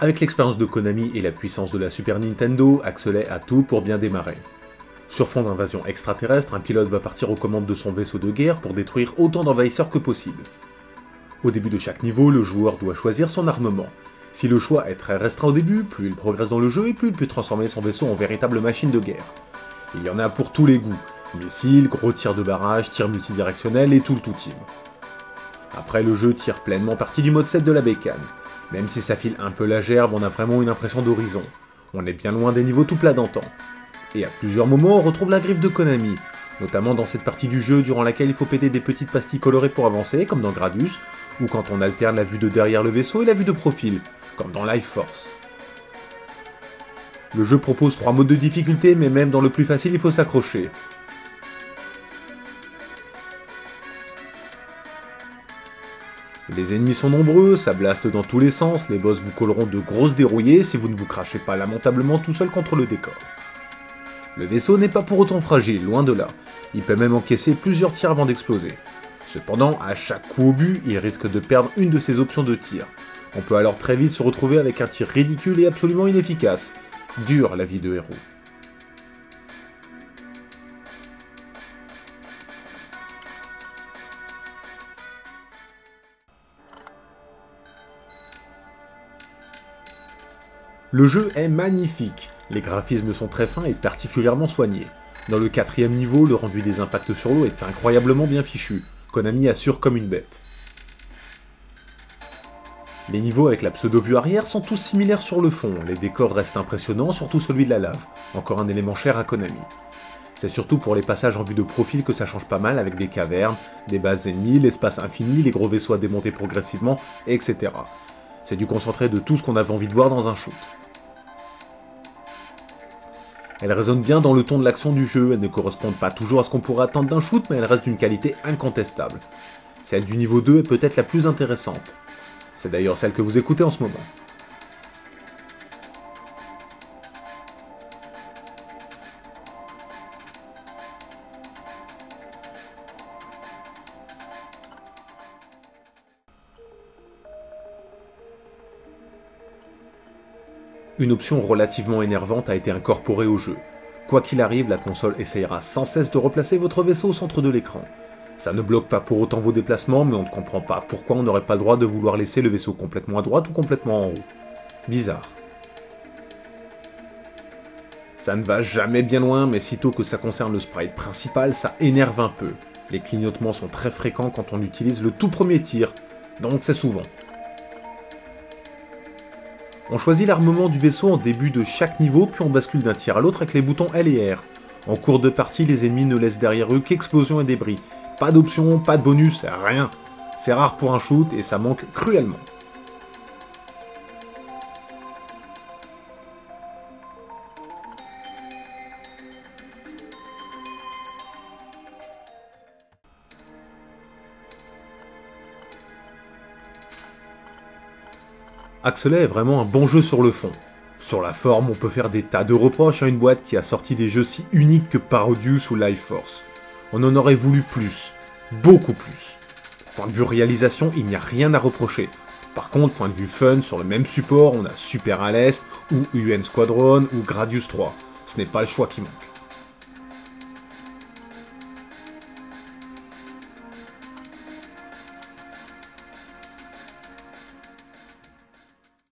Avec l'expérience de Konami et la puissance de la Super Nintendo, Axelet a tout pour bien démarrer. Sur fond d'invasion extraterrestre, un pilote va partir aux commandes de son vaisseau de guerre pour détruire autant d'envahisseurs que possible. Au début de chaque niveau, le joueur doit choisir son armement. Si le choix est très restreint au début, plus il progresse dans le jeu et plus il peut transformer son vaisseau en véritable machine de guerre. Il y en a pour tous les goûts, missiles, gros tirs de barrage, tirs multidirectionnels et tout le tout-team. Après, le jeu tire pleinement parti du mode 7 de la bécane. Même si ça file un peu la gerbe, on a vraiment une impression d'horizon. On est bien loin des niveaux tout plats d'antan. Et à plusieurs moments, on retrouve la griffe de Konami, notamment dans cette partie du jeu durant laquelle il faut péter des petites pastilles colorées pour avancer, comme dans Gradius, ou quand on alterne la vue de derrière le vaisseau et la vue de profil, comme dans Life Force. Le jeu propose 3 modes de difficulté, mais même dans le plus facile, il faut s'accrocher. Les ennemis sont nombreux, ça blaste dans tous les sens, les boss vous colleront de grosses dérouillées si vous ne vous crachez pas lamentablement tout seul contre le décor. Le vaisseau n'est pas pour autant fragile, loin de là. Il peut même encaisser plusieurs tirs avant d'exploser. Cependant, à chaque coup au but, il risque de perdre une de ses options de tir. On peut alors très vite se retrouver avec un tir ridicule et absolument inefficace. Dure la vie de héros. Le jeu est magnifique, les graphismes sont très fins et particulièrement soignés. Dans le 4ème niveau, le rendu des impacts sur l'eau est incroyablement bien fichu, Konami assure comme une bête. Les niveaux avec la pseudo-vue arrière sont tous similaires sur le fond, les décors restent impressionnants, surtout celui de la lave, encore un élément cher à Konami. C'est surtout pour les passages en vue de profil que ça change pas mal avec des cavernes, des bases ennemies, l'espace infini, les gros vaisseaux à démonter progressivement, etc. C'est du concentré de tout ce qu'on avait envie de voir dans un shoot. Elles résonnent bien dans le ton de l'action du jeu, elles ne correspondent pas toujours à ce qu'on pourrait attendre d'un shoot, mais elles restent d'une qualité incontestable. Celle du niveau 2 est peut-être la plus intéressante. C'est d'ailleurs celle que vous écoutez en ce moment. Une option relativement énervante a été incorporée au jeu. Quoi qu'il arrive, la console essayera sans cesse de replacer votre vaisseau au centre de l'écran. Ça ne bloque pas pour autant vos déplacements, mais on ne comprend pas pourquoi on n'aurait pas le droit de vouloir laisser le vaisseau complètement à droite ou complètement en haut. Bizarre. Ça ne va jamais bien loin, mais sitôt que ça concerne le sprite principal, ça énerve un peu. Les clignotements sont très fréquents quand on utilise le tout premier tir, donc c'est souvent. On choisit l'armement du vaisseau en début de chaque niveau, puis on bascule d'un tir à l'autre avec les boutons L et R. En cours de partie, les ennemis ne laissent derrière eux qu'explosions et débris. Pas d'options, pas de bonus, rien. C'est rare pour un shoot et ça manque cruellement. Axelet est vraiment un bon jeu sur le fond. Sur la forme, on peut faire des tas de reproches à une boîte qui a sorti des jeux si uniques que Parodius ou Life Force. On en aurait voulu plus, beaucoup plus. Point de vue réalisation, il n'y a rien à reprocher. Par contre, point de vue fun, sur le même support, on a Super à l'Est, ou UN Squadron, ou Gradius 3. Ce n'est pas le choix qui manque.